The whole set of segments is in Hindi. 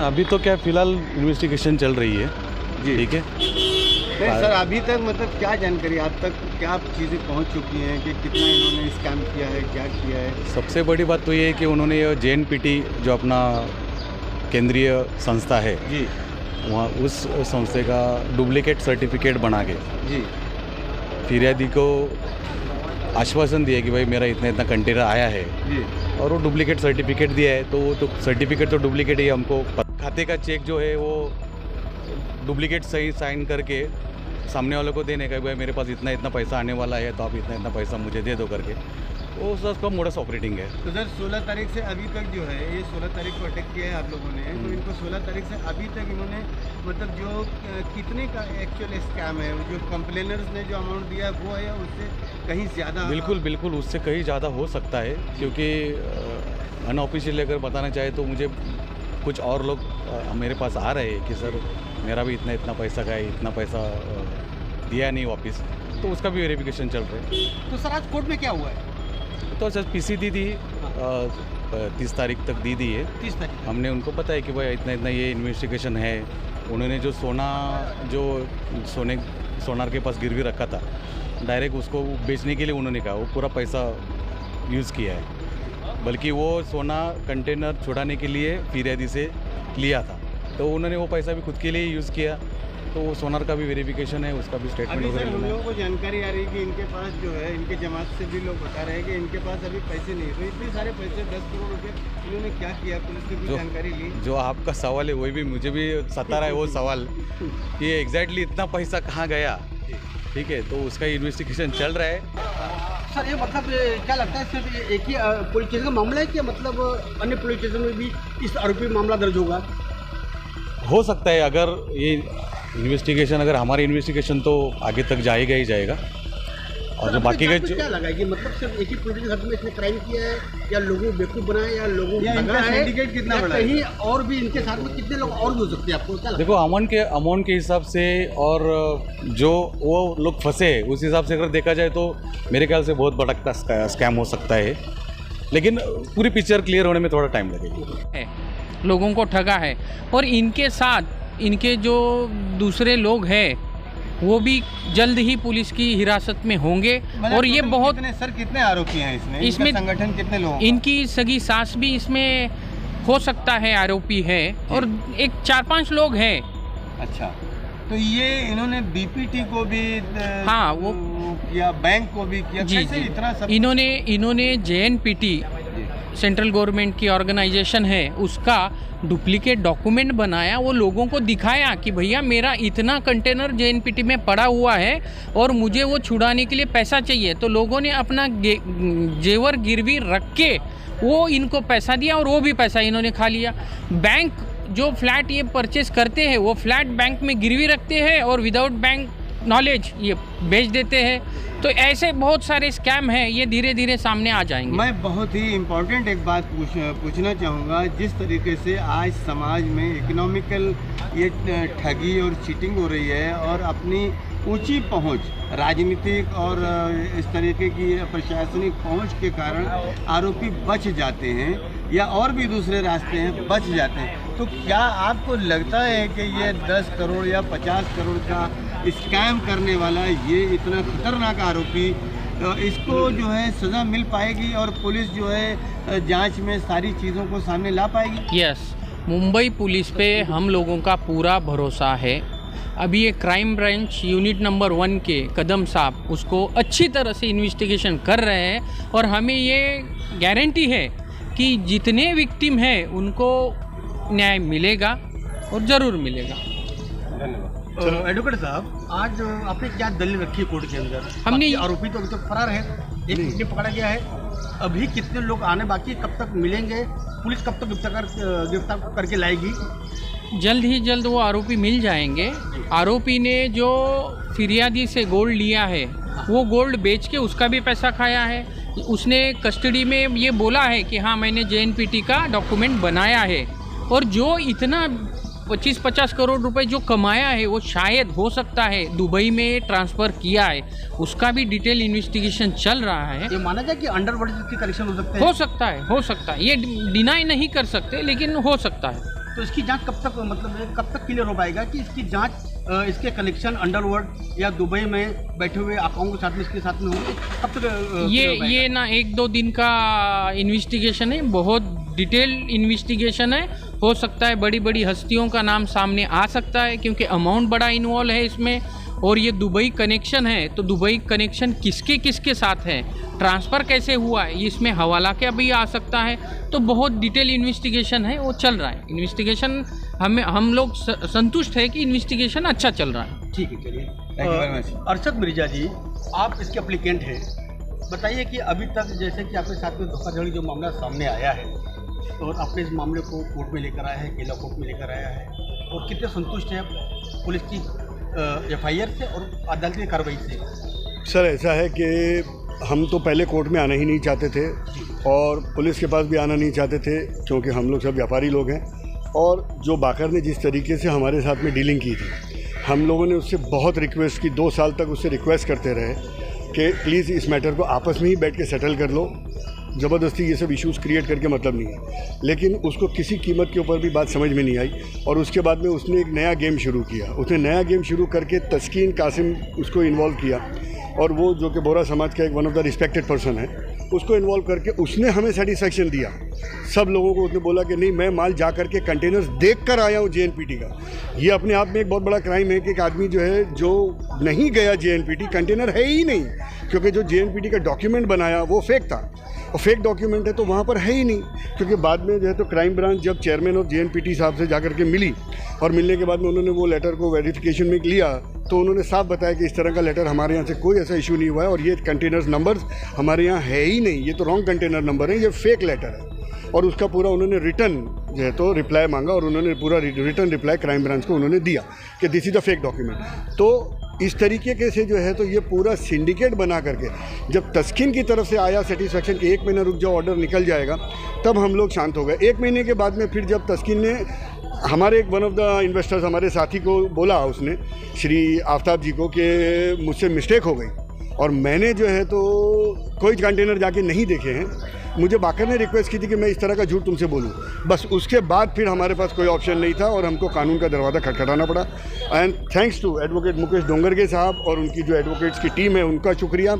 अभी तो क्या फिलहाल इन्वेस्टिगेशन चल रही है जी। ठीक है। नहीं सर, अभी तक मतलब क्या जानकारी आप तक क्या चीज़ें पहुंच चुकी हैं कि कितना इन्होंने स्कैम किया है, क्या किया है? सबसे बड़ी बात तो ये है कि उन्होंने ये JNPT जो अपना केंद्रीय संस्था है जी वहाँ उस संस्था का डुप्लीकेट सर्टिफिकेट बना के जी फिरियादी को आश्वासन दिया कि भाई मेरा इतना इतना कंटेनर आया है जी और वो डुप्लीकेट सर्टिफिकेट दिया है। तो वो तो सर्टिफिकेट तो डुप्लीकेट ही हमको खाते का चेक जो है वो डुप्लीकेट सही साइन करके सामने वालों को देने का भाई मेरे पास इतना इतना पैसा आने वाला है तो आप इतना इतना पैसा मुझे दे दो करके वो उसका मोडस ऑपरेटिंग है। तो सर 16 तारीख से अभी तक जो है ये 16 तारीख को अटैक किया है आप लोगों ने, तो इनको 16 तारीख से अभी तक इन्होंने मतलब जो कितने का एक्चुअल स्कैम है, जो कंप्लेनर्स ने जो अमाउंट दिया है वो है या उससे कहीं ज़्यादा? बिल्कुल बिल्कुल उससे कहीं ज़्यादा हो सकता है क्योंकि अनऑफिशियल अगर बताना चाहे तो मुझे कुछ और लोग मेरे पास आ रहे हैं कि सर मेरा भी इतना इतना पैसा का है, इतना पैसा दिया नहीं वापस, तो उसका भी वेरिफिकेशन चल रहा है। तो सर आज कोर्ट में क्या हुआ है? तो सर PC दी थी 30 तारीख तक दी है। 30 तारीख हमने उनको पता है कि भाई इतना इतना ये इन्वेस्टिगेशन है। उन्होंने जो सोनार के पास गिरवी रखा था डायरेक्ट उसको बेचने के लिए उन्होंने कहा वो पूरा पैसा यूज़ किया है, बल्कि वो सोना कंटेनर छुड़ाने के लिए फिरियादी से लिया था तो उन्होंने वो पैसा भी खुद के लिए यूज़ किया। तो वो सोनार का भी वेरिफिकेशन है, उसका भी स्टेटमेंट अभी सर वगैरह हम लेना है। लोगों को जानकारी आ रही है कि इनके पास जो है इनके जमात से भी लोग बता रहे हैं कि इनके पास अभी पैसे नहीं, तो इतने सारे पैसे 10 करोड़ रुपए इन्होंने क्या किया? पुलिस ने कुछ जानकारी ली? जो आपका सवाल है वही भी मुझे भी सता रहा है वो सवाल कि एग्जैक्टली इतना पैसा कहाँ गया, ठीक है, तो उसका इन्वेस्टिगेशन चल रहा है। सर ये मतलब क्या लगता है सिर्फ एक ही पुलिस स्टेशन का मामला है कि मतलब अन्य पुलिस स्टेशन में भी इस आरोपी मामला दर्ज होगा? हो सकता है अगर ये इन्वेस्टिगेशन अगर हमारी इन्वेस्टिगेशन तो आगे तक जाएगा ही जाएगा और जो बाकी के क्या लगा है कि मतलब सिर्फ एक ही पुलिस स्टेशन में इसने क्राइम किया है या लोगों को बेवकूफ़ बनाया या लोगों या को इनका ठगा है, syndicate कितना या बड़ा है? कहीं और भी इनके साथ में कितने लोग और भी हो सकते हैं? आपको क्या लगता देखो अमाउंट के हिसाब से और जो वो लोग फंसे उस हिसाब से अगर देखा जाए तो मेरे ख्याल से बहुत बड़ा स्कैम हो सकता है, लेकिन पूरी पिक्चर क्लियर होने में थोड़ा टाइम लगेगा। लोगों को ठगा है और इनके साथ इनके जो दूसरे लोग हैं वो भी जल्द ही पुलिस की हिरासत में होंगे और ये बहुत कितने आरोपी हैं इसमें संगठन कितने लोग? इनकी सगी सास भी इसमें हो सकता है आरोपी है और एक 4-5 लोग हैं। अच्छा, तो ये इन्होंने BPT को भी हाँ, वो किया, बैंक को भी किया, जी कैसे जी इतना सब? इन्होंने JNPT सेंट्रल गवर्नमेंट की ऑर्गेनाइजेशन है उसका डुप्लीकेट डॉक्यूमेंट बनाया, वो लोगों को दिखाया कि भैया मेरा इतना कंटेनर JNPT में पड़ा हुआ है और मुझे वो छुड़ाने के लिए पैसा चाहिए, तो लोगों ने अपना जेवर गिरवी रख के वो इनको पैसा दिया और वो भी पैसा इन्होंने खा लिया। बैंक जो फ्लैट ये परचेस करते हैं वो फ्लैट बैंक में गिरवी रखते हैं और विदाउट बैंक नॉलेज ये बेच देते हैं। तो ऐसे बहुत सारे स्कैम हैं, ये धीरे धीरे सामने आ जाएंगे। मैं बहुत ही इम्पोर्टेंट एक बात पूछना चाहूँगा, जिस तरीके से आज समाज में इकोनॉमिकल ये ठगी और चीटिंग हो रही है और अपनी ऊंची पहुंच राजनीतिक और इस तरीके की प्रशासनिक पहुंच के कारण आरोपी बच जाते हैं या और भी दूसरे रास्ते हैं बच जाते हैं, तो क्या आपको लगता है कि ये 10 करोड़ या 50 करोड़ का स्कैम करने वाला ये इतना खतरनाक आरोपी इसको जो है सज़ा मिल पाएगी और पुलिस जो है जांच में सारी चीज़ों को सामने ला पाएगी? यस, मुंबई पुलिस पे हम लोगों का पूरा भरोसा है। अभी ये क्राइम ब्रांच यूनिट नंबर 1 के कदम साहब उसको अच्छी तरह से इन्वेस्टिगेशन कर रहे हैं और हमें ये गारंटी है कि जितने विक्टिम हैं उनको न्याय मिलेगा और ज़रूर मिलेगा। एडवोकेट साहब, आज आपने क्या दलील रखी है कोर्ट के अंदर? हमने आरोपी तो अभी तक फरार है, एक ने पकड़ा गया है, अभी कितने लोग आने बाकी, कब तक मिलेंगे, पुलिस कब तक गिरफ्तार करके लाएगी? जल्द ही जल्द वो आरोपी मिल जाएंगे। आरोपी ने जो फिरियादी से गोल्ड लिया है वो गोल्ड बेच के उसका भी पैसा खाया है। उसने कस्टडी में ये बोला है कि हाँ मैंने JNPT का डॉक्यूमेंट बनाया है और जो इतना 25-50 करोड़ रुपए जो कमाया है वो शायद हो सकता है दुबई में ट्रांसफ़र किया है, उसका भी डिटेल इन्वेस्टिगेशन चल रहा है। ये माना जाए कि अंडरवर्ल्ड की कनेक्शन हो सकते हैं? हो सकता है, ये डिनाई नहीं कर सकते लेकिन हो सकता है। तो इसकी जांच कब तक, मतलब कब तक क्लियर हो पाएगा कि इसकी जांच इसके कनेक्शन अंडरवर्ल्ड या दुबई में बैठे हुए आकाओं के साथ में, इसके साथ में होंगे, कब तक clear हो पाएगा? ये ना 1-2 दिन का इन्वेस्टिगेशन है, बहुत डिटेल इन्वेस्टिगेशन है। हो सकता है बड़ी बड़ी हस्तियों का नाम सामने आ सकता है, क्योंकि अमाउंट बड़ा इन्वॉल्व है इसमें, और ये दुबई कनेक्शन है, तो दुबई कनेक्शन किसके किसके साथ है, ट्रांसफ़र कैसे हुआ है, इसमें हवाला क्या भी आ सकता है। तो बहुत डिटेल इन्वेस्टिगेशन है, वो चल रहा है इन्वेस्टिगेशन। हम लोग संतुष्ट है कि इन्वेस्टिगेशन अच्छा चल रहा है। ठीक है, चलिए। Thank you very much. Arshad Mirza जी, आप इसके अप्लीकेंट हैं, बताइए कि अभी तक जैसे कि आपके साथ में धोखाधड़ी जो मामला सामने आया है, और आपने इस मामले को कोर्ट में लेकर आया है, केला कोर्ट में लेकर आया है, और कितने संतुष्ट हैं पुलिस की FIR से और अदालती कार्रवाई से? सर ऐसा है कि हम तो पहले कोर्ट में आना ही नहीं चाहते थे और पुलिस के पास भी आना नहीं चाहते थे, क्योंकि हम लोग सब व्यापारी लोग हैं। और जो बाकर ने जिस तरीके से हमारे साथ में डीलिंग की थी, हम लोगों ने उससे बहुत रिक्वेस्ट की, 2 साल तक उससे रिक्वेस्ट करते रहे कि प्लीज़ इस मैटर को आपस में ही बैठ के सेटल कर लो, ज़बरदस्ती ये सब इश्यूज़ क्रिएट करके मतलब नहीं है। लेकिन उसको किसी कीमत के ऊपर भी बात समझ में नहीं आई, और उसके बाद में उसने एक नया गेम शुरू किया। उसने नया गेम शुरू करके तस्कीन कासिम उसको इन्वॉल्व किया, और वो जो कि बोरा समाज का एक one of the respected person है, उसको इन्वॉल्व करके उसने हमें सेटिस्फेक्शन दिया। सब लोगों को उसने बोला कि नहीं, मैं माल जा करके कंटेनर्स देख कर आया हूँ JNPT का। ये अपने आप में एक बहुत बड़ा क्राइम है कि एक आदमी जो है, जो नहीं गया JNPT, कंटेनर है ही नहीं, क्योंकि जो JNPT का डॉक्यूमेंट बनाया वो फेक था, और फेक डॉक्यूमेंट है तो वहाँ पर है ही नहीं। क्योंकि बाद में जो है तो क्राइम ब्रांच जब चेयरमैन ऑफ JNPT साहब से जा करके मिली, और मिलने के बाद में उन्होंने वो लेटर को वेरिफिकेशन में लिया, तो उन्होंने साफ बताया कि इस तरह का लेटर हमारे यहाँ से कोई ऐसा इशू नहीं हुआ है, और ये कंटेनर्स नंबर्स हमारे यहाँ है ही नहीं, ये तो रॉन्ग कंटेनर नंबर है, ये फेक लेटर है। और उसका पूरा उन्होंने रिटर्न जो है तो रिप्लाई मांगा, और उन्होंने पूरा रिटर्न रिप्लाई क्राइम ब्रांच को उन्होंने दिया कि this is the fake document. तो इस तरीके के से जो है तो ये पूरा सिंडिकेट बना करके जब तस्कीन की तरफ से आया सेटिस्फेक्शन कि 1 महीना रुक जाओ, ऑर्डर निकल जाएगा, तब हम लोग शांत हो गए। 1 महीने के बाद में फिर जब तस्कीन ने हमारे एक वन ऑफ द इन्वेस्टर्स हमारे साथी को बोला, उसने श्री आफ्ताब जी को, कि मुझसे मिस्टेक हो गई और मैंने जो है तो कोई कंटेनर जाके नहीं देखे हैं, मुझे बाकर ने रिक्वेस्ट की थी कि मैं इस तरह का झूठ तुमसे बोलूं। बस उसके बाद फिर हमारे पास कोई ऑप्शन नहीं था और हमको कानून का दरवाज़ा खटखटाना पड़ा। And thanks to advocate Mukesh Dongarge साहब और उनकी जो एडवोकेट्स की टीम है उनका शुक्रिया,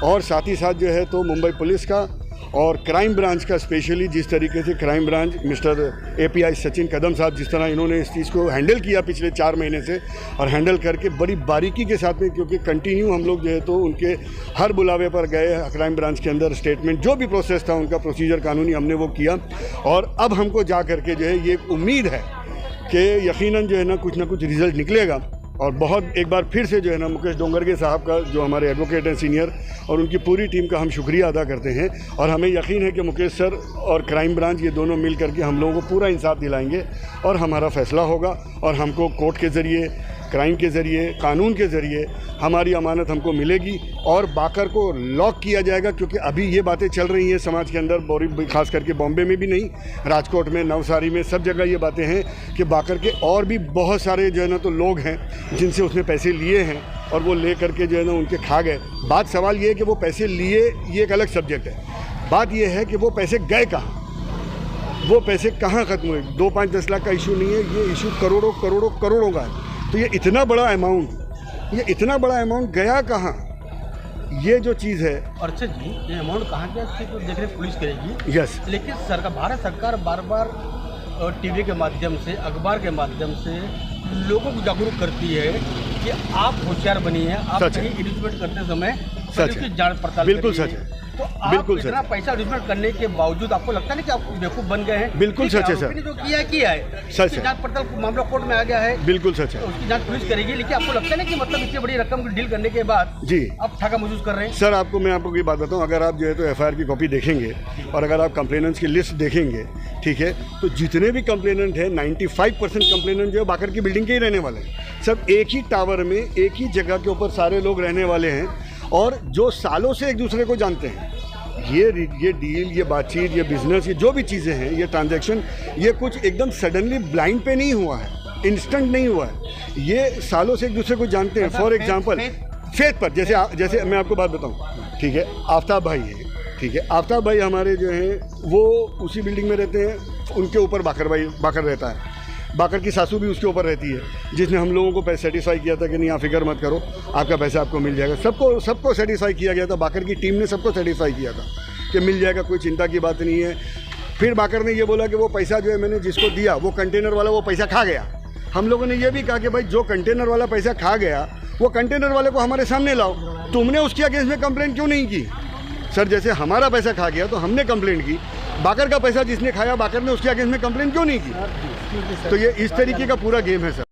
और साथ ही साथ जो है तो मुंबई पुलिस का और क्राइम ब्रांच का, स्पेशली जिस तरीके से crime branch mister API Sachin Kadam साहब जिस तरह इन्होंने इस चीज़ को हैंडल किया पिछले 4 महीने से, और हैंडल करके बड़ी बारीकी के साथ में, क्योंकि कंटिन्यू हम लोग जो है तो उनके हर बुलावे पर गए क्राइम ब्रांच के अंदर, स्टेटमेंट जो भी प्रोसेस था उनका प्रोसीजर कानूनी हमने वो किया। और अब हमको जा करके जो है ये उम्मीद है कि यकीनन जो है ना कुछ रिज़ल्ट निकलेगा। और बहुत एक बार फिर से जो है ना मुकेश डोंगरगे साहब का, जो हमारे एडवोकेट हैं सीनियर, और उनकी पूरी टीम का हम शुक्रिया अदा करते हैं, और हमें यकीन है कि मुकेश सर और क्राइम ब्रांच ये दोनों मिल करके हम लोगों को पूरा इंसाफ दिलाएंगे और हमारा फैसला होगा, और हमको कोर्ट के ज़रिए, क्राइम के ज़रिए, कानून के ज़रिए हमारी अमानत हमको मिलेगी, और बाकर को लॉक किया जाएगा। क्योंकि अभी ये बातें चल रही हैं समाज के अंदर, खास करके बॉम्बे में भी नहीं, राजकोट में, नवसारी में, सब जगह ये बातें हैं कि बाकर के और भी बहुत सारे जो है ना तो लोग हैं जिनसे उसने पैसे लिए हैं, और वो ले करके जो है ना उनके खा गए। बात सवाल ये है कि वो पैसे लिए, ये एक अलग सब्जेक्ट है। बात ये है कि वो पैसे गए कहाँ, वो पैसे कहाँ ख़त्म हुए। 2, 5, 10 लाख का इशू नहीं है, ये इशू करोड़ों करोड़ों करोड़ों का है। तो ये इतना बड़ा अमाउंट गया कहाँ, ये जो चीज़ है। अर्षद जी, ये अमाउंट कहाँ गया इसकी तो देख रहे पुलिस करेगी। यस। लेकिन सरकार, भारत सरकार बार बार टीवी के माध्यम से, अखबार के माध्यम से लोगों को जागरूक करती है कि आप होशियार बनिए, आप कहीं इन्वेस्टमेंट करते समय उसकी जांच पड़ताल, बिल्कुल सच है। तो आप इतना पैसा इन्वेस्टमेंट करने के बावजूद आपको लगता नहीं कि आप बेवकूफ़ बन गए हैं? बिल्कुल सच है सर, जो किया है सच है। जांच पड़ताल मामला कोर्ट में आ गया है, बिल्कुल सच है, उसकी जांच पुलिस करेगी। लेकिन आपको लगता नहीं कि मतलब इतनी बड़ी रकम की डील करने के बाद जी आप ठगा महसूस कर रहे हैं? सर मैं आपको ये बात बताऊं, अगर आप जो है तो FIR की कॉपी देखेंगे और अगर आप कंप्लेनेंट्स की लिस्ट देखेंगे, ठीक है, तो जितने भी कंप्लेनेंट हैं 95% कंप्लेनेंट जो है बाकर की बिल्डिंग के ही रहने वाले हैं। सब एक ही टावर में, एक ही जगह के ऊपर सारे लोग रहने वाले हैं, और जो सालों से एक दूसरे को जानते हैं। ये डील, ये बातचीत, ये बिजनेस, ये जो भी चीज़ें हैं, ये ट्रांजैक्शन, ये कुछ एकदम सडनली ब्लाइंड पे नहीं हुआ है, इंस्टेंट नहीं हुआ है। ये सालों से एक दूसरे को जानते हैं। फॉर एग्जांपल फेथ पर, जैसे मैं आपको बात बताऊं, ठीक है, आफ्ताब भाई है, ठीक है, आफ्ताब भाई हमारे जो हैं वो उसी बिल्डिंग में रहते हैं, उनके ऊपर बाकर रहता है। बाकर की सासू भी उसके ऊपर रहती है, जिसने हम लोगों को सेटिस्फाई किया था कि नहीं आप फिक्र मत करो, आपका पैसा आपको मिल जाएगा। सबको सेटिस्फाई किया गया था, बाकर की टीम ने सबको सेटिस्फाई किया था कि मिल जाएगा, कोई चिंता की बात नहीं है। फिर बाकर ने ये बोला कि वो पैसा जो है मैंने जिसको दिया वो कंटेनर वाला वो पैसा खा गया। हम लोगों ने ये भी कहा कि भाई जो कंटेनर वाला पैसा खा गया वो कंटेनर वाले को हमारे सामने लाओ, तुमने उसके अगेंस्ट में कंप्लेंट क्यों नहीं की? सर जैसे हमारा पैसा खा गया तो हमने कंप्लेंट की, बाकर का पैसा जिसने खाया बाकर ने उसके अगेंस्ट में कंप्लेंट क्यों नहीं की? तो ये इस तरीके का पूरा गेम है सर।